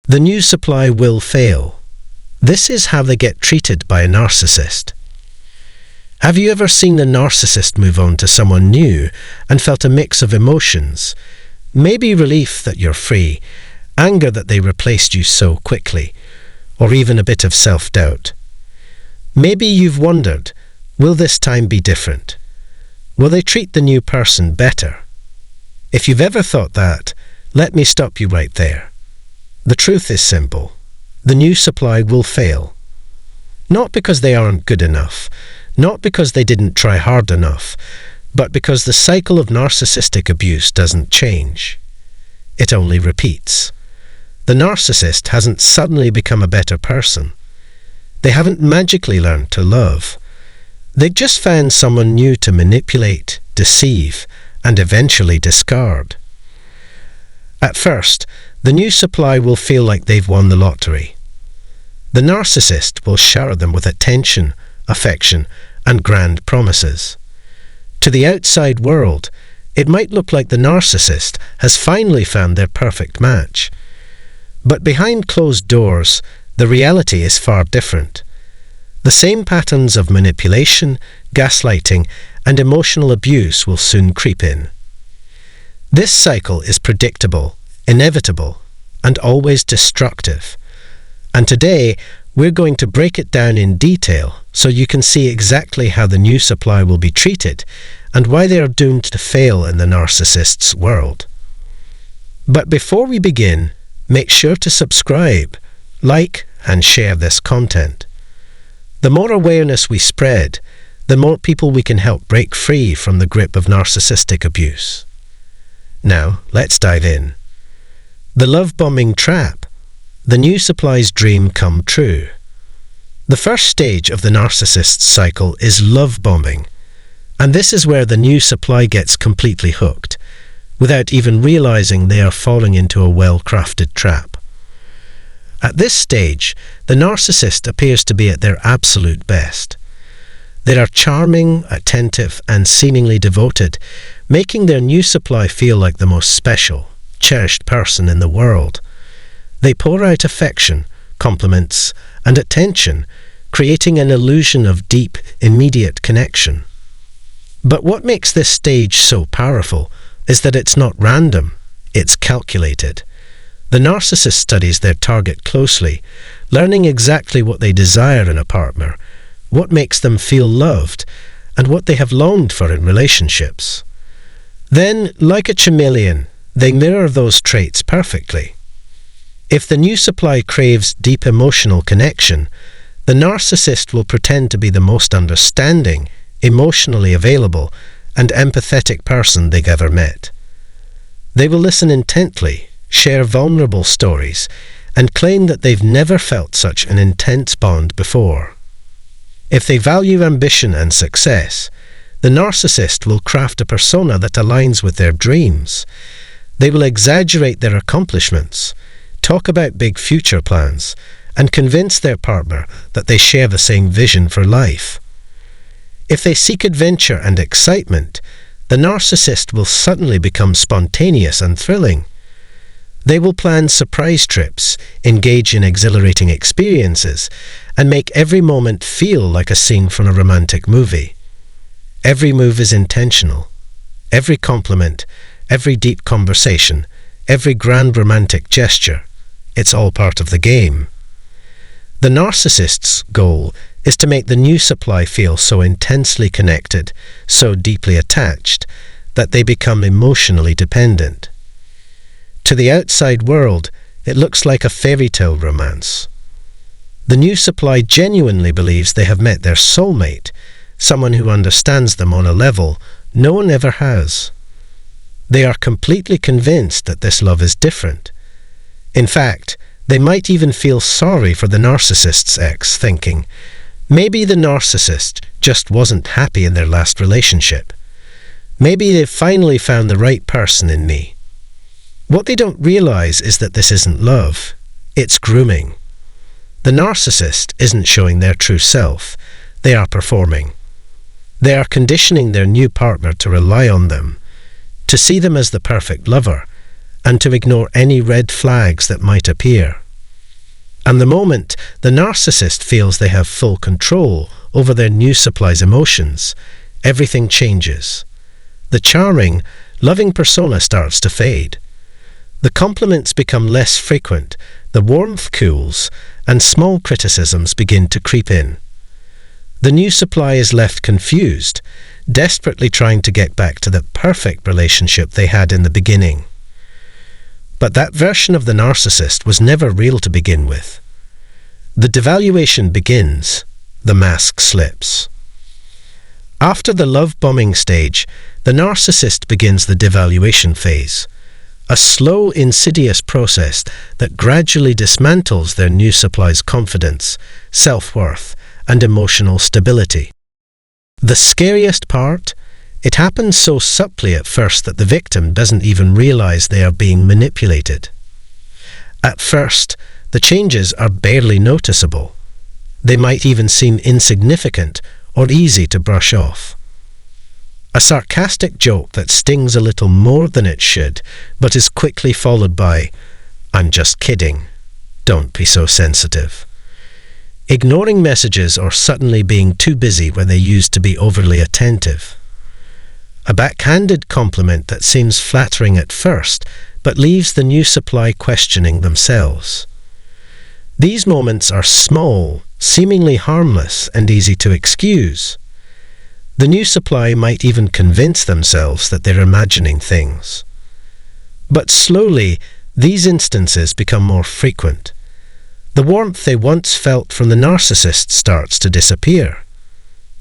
The new supply will fail. This is how they get treated by a narcissist. Have you ever seen a narcissist move on to someone new and felt a mix of emotions? Maybe relief that you're free, anger that they replaced you so quickly, or even a bit of self-doubt. Maybe you've wondered, will this time be different? Will they treat the new person better? If you've ever thought that, let me stop you right there. The truth is simple. The new supply will fail. Not because they aren't good enough, not because they didn't try hard enough, but because the cycle of narcissistic abuse doesn't change. It only repeats. The narcissist hasn't suddenly become a better person. They haven't magically learned to love. They've just found someone new to manipulate, deceive, and eventually discard. At first, the new supply will feel like they've won the lottery. The narcissist will shower them with attention, affection, and grand promises. To the outside world, it might look like the narcissist has finally found their perfect match. But behind closed doors, the reality is far different. The same patterns of manipulation, gaslighting, and emotional abuse will soon creep in. This cycle is predictable, inevitable, and always destructive. And today, we're going to break it down in detail so you can see exactly how the new supply will be treated and why they are doomed to fail in the narcissist's world. But before we begin, make sure to subscribe, like, and share this content. The more awareness we spread, the more people we can help break free from the grip of narcissistic abuse. Now, let's dive in. The love-bombing trap. The new supply's dream come true. The first stage of the narcissist's cycle is love bombing, and this is where the new supply gets completely hooked, without even realizing they are falling into a well-crafted trap. At this stage, the narcissist appears to be at their absolute best. They are charming, attentive, and seemingly devoted, making their new supply feel like the most special, cherished person in the world. They pour out affection, compliments, and attention, creating an illusion of deep, immediate connection. But what makes this stage so powerful is that it's not random, it's calculated. The narcissist studies their target closely, learning exactly what they desire in a partner, what makes them feel loved, and what they have longed for in relationships. Then, like a chameleon, they mirror those traits perfectly. If the new supply craves deep emotional connection, the narcissist will pretend to be the most understanding, emotionally available, and empathetic person they've ever met. They will listen intently, share vulnerable stories, and claim that they've never felt such an intense bond before. If they value ambition and success, the narcissist will craft a persona that aligns with their dreams. They will exaggerate their accomplishments, talk about big future plans, and convince their partner that they share the same vision for life. If they seek adventure and excitement, the narcissist will suddenly become spontaneous and thrilling. They will plan surprise trips, engage in exhilarating experiences, and make every moment feel like a scene from a romantic movie. Every move is intentional. Every compliment, every deep conversation, every grand romantic gesture, it's all part of the game. The narcissist's goal is to make the new supply feel so intensely connected, so deeply attached, that they become emotionally dependent. To the outside world, it looks like a fairy tale romance. The new supply genuinely believes they have met their soulmate, someone who understands them on a level no one ever has. They are completely convinced that this love is different. In fact, they might even feel sorry for the narcissist's ex, thinking, maybe the narcissist just wasn't happy in their last relationship. Maybe they've finally found the right person in me. What they don't realize is that this isn't love, it's grooming. The narcissist isn't showing their true self, they are performing. They are conditioning their new partner to rely on them, to see them as the perfect lover, and to ignore any red flags that might appear. And the moment the narcissist feels they have full control over their new supply's emotions, everything changes. The charming, loving persona starts to fade. The compliments become less frequent, the warmth cools, and small criticisms begin to creep in. The new supply is left confused, desperately trying to get back to the perfect relationship they had in the beginning. But that version of the narcissist was never real to begin with. The devaluation begins, the mask slips. After the love-bombing stage, the narcissist begins the devaluation phase, a slow, insidious process that gradually dismantles their new supply's confidence, self-worth, and emotional stability. The scariest part? It happens so subtly at first that the victim doesn't even realize they are being manipulated. At first, the changes are barely noticeable. They might even seem insignificant or easy to brush off. A sarcastic joke that stings a little more than it should, but is quickly followed by, "I'm just kidding. Don't be so sensitive." Ignoring messages or suddenly being too busy when they used to be overly attentive. A backhanded compliment that seems flattering at first, but leaves the new supply questioning themselves. These moments are small, seemingly harmless, and easy to excuse. The new supply might even convince themselves that they're imagining things. But slowly, these instances become more frequent. The warmth they once felt from the narcissist starts to disappear.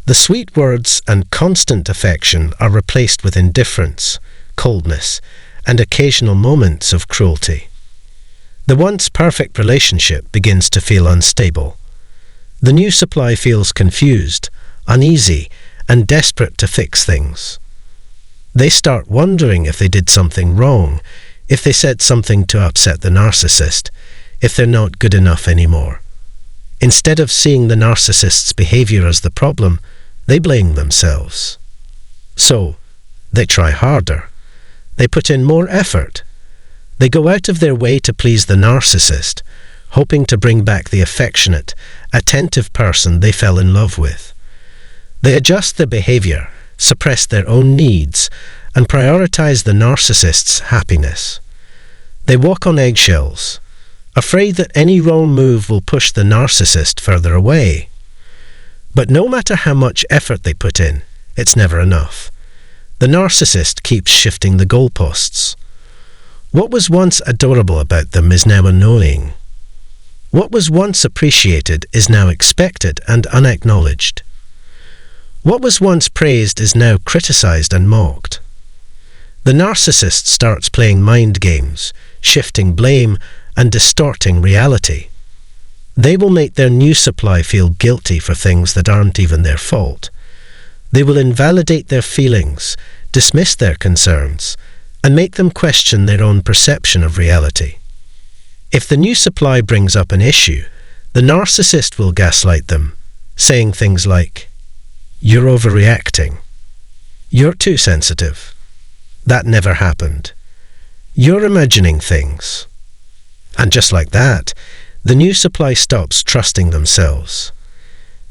The sweet words and constant affection are replaced with indifference, coldness, and occasional moments of cruelty. The once perfect relationship begins to feel unstable. The new supply feels confused, uneasy, and desperate to fix things. They start wondering if they did something wrong, if they said something to upset the narcissist, if they're not good enough anymore. Instead of seeing the narcissist's behavior as the problem, they blame themselves. So, they try harder. They put in more effort. They go out of their way to please the narcissist, hoping to bring back the affectionate, attentive person they fell in love with. They adjust their behavior, suppress their own needs, and prioritize the narcissist's happiness. They walk on eggshells, afraid that any wrong move will push the narcissist further away. But no matter how much effort they put in, it's never enough. The narcissist keeps shifting the goalposts. What was once adorable about them is now annoying. What was once appreciated is now expected and unacknowledged. What was once praised is now criticized and mocked. The narcissist starts playing mind games, shifting blame, and distorting reality. They will make their new supply feel guilty for things that aren't even their fault. They will invalidate their feelings, dismiss their concerns, and make them question their own perception of reality. If the new supply brings up an issue, the narcissist will gaslight them, saying things like, "You're overreacting. You're too sensitive. That never happened. You're imagining things." And just like that, the new supply stops trusting themselves.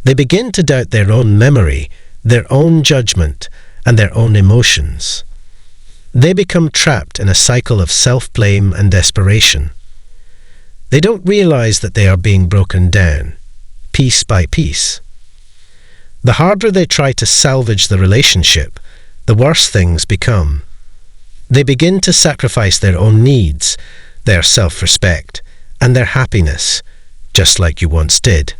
They begin to doubt their own memory, their own judgment, and their own emotions. They become trapped in a cycle of self-blame and desperation. They don't realize that they are being broken down, piece by piece. The harder they try to salvage the relationship, the worse things become. They begin to sacrifice their own needs, their self-respect, and their happiness, just like you once did.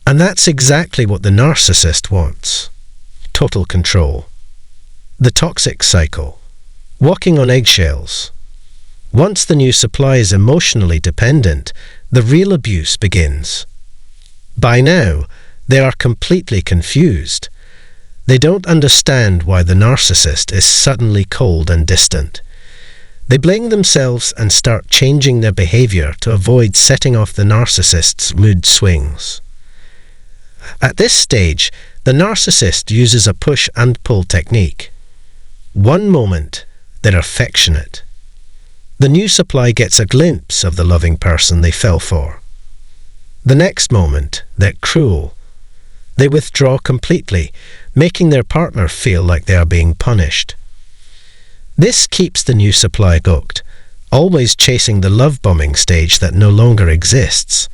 And that's exactly what the narcissist wants. Total control. The toxic cycle. Walking on eggshells. Once the new supply is emotionally dependent, the real abuse begins. By now, they are completely confused. They don't understand why the narcissist is suddenly cold and distant. They blame themselves and start changing their behavior to avoid setting off the narcissist's mood swings. At this stage, the narcissist uses a push and pull technique. One moment, they're affectionate. The new supply gets a glimpse of the loving person they fell for. The next moment, they're cruel. They withdraw completely, making their partner feel like they are being punished. This keeps the new supply hooked, always chasing the love-bombing stage that no longer exists.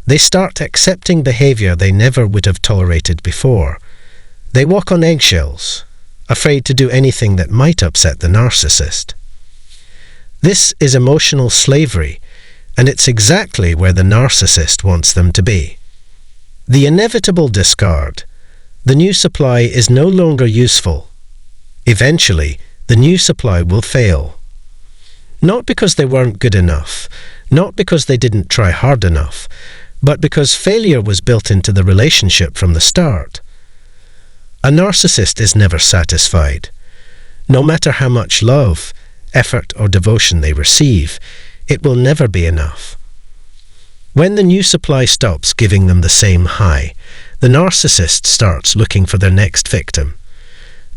They start accepting behavior they never would have tolerated before. They walk on eggshells, afraid to do anything that might upset the narcissist. This is emotional slavery, and it's exactly where the narcissist wants them to be. The inevitable discard. The new supply is no longer useful. Eventually, the new supply will fail. Not because they weren't good enough, not because they didn't try hard enough, but because failure was built into the relationship from the start. A narcissist is never satisfied. No matter how much love, effort, or devotion they receive, it will never be enough. When the new supply stops giving them the same high, the narcissist starts looking for their next victim.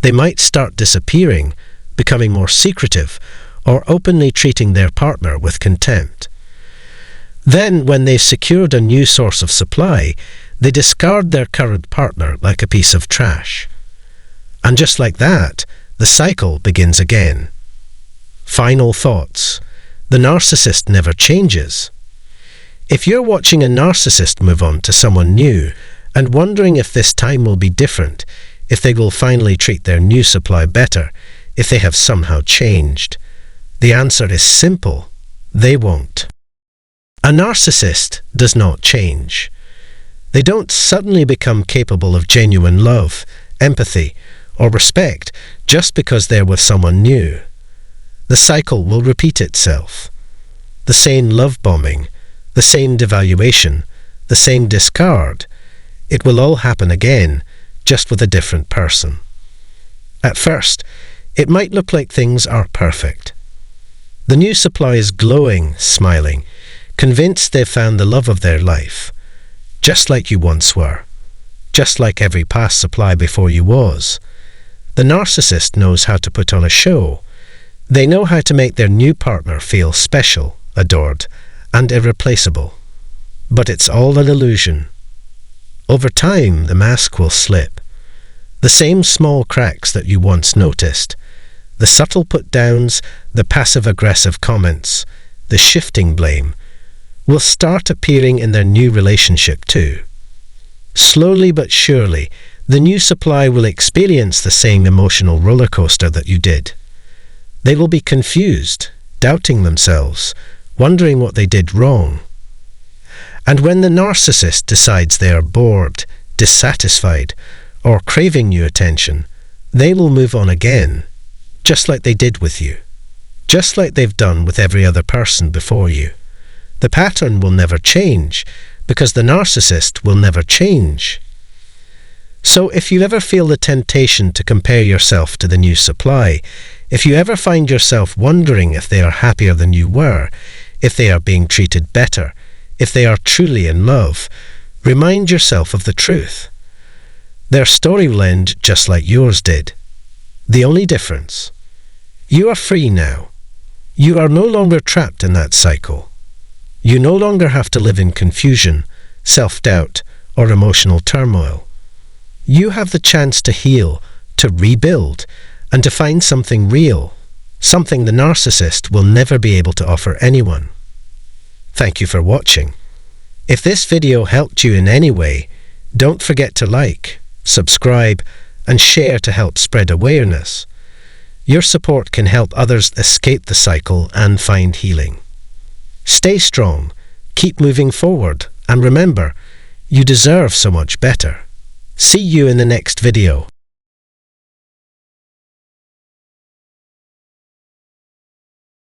They might start disappearing, becoming more secretive, or openly treating their partner with contempt. Then, when they've secured a new source of supply, they discard their current partner like a piece of trash. And just like that, the cycle begins again. Final thoughts. The narcissist never changes. If you're watching a narcissist move on to someone new and wondering if this time will be different, if they will finally treat their new supply better, if they have somehow changed, the answer is simple: they won't. A narcissist does not change. They don't suddenly become capable of genuine love, empathy, or respect just because they're with someone new. The cycle will repeat itself. The same love bombing, the same devaluation, the same discard. It will all happen again, just with a different person. At first, it might look like things are perfect. The new supply is glowing, smiling, convinced they've found the love of their life. Just like you once were. Just like every past supply before you was. The narcissist knows how to put on a show. They know how to make their new partner feel special, adored, and irreplaceable. But it's all an illusion. Over time, the mask will slip. The same small cracks that you once noticed, the subtle put-downs, the passive-aggressive comments, the shifting blame, will start appearing in their new relationship too. Slowly but surely, the new supply will experience the same emotional roller coaster that you did. They will be confused, doubting themselves, wondering what they did wrong. And when the narcissist decides they are bored, dissatisfied, or craving new attention, they will move on again, just like they did with you, just like they've done with every other person before you. The pattern will never change, because the narcissist will never change. So if you ever feel the temptation to compare yourself to the new supply, if you ever find yourself wondering if they are happier than you were, if they are being treated better, if they are truly in love, remind yourself of the truth. Their story will end just like yours did. The only difference: you are free now. You are no longer trapped in that cycle. You no longer have to live in confusion, self-doubt, or emotional turmoil. You have the chance to heal, to rebuild, and to find something real, something the narcissist will never be able to offer anyone. Thank you for watching. If this video helped you in any way, don't forget to like, subscribe, and share to help spread awareness. Your support can help others escape the cycle and find healing. Stay strong, keep moving forward, and remember, you deserve so much better. See you in the next video.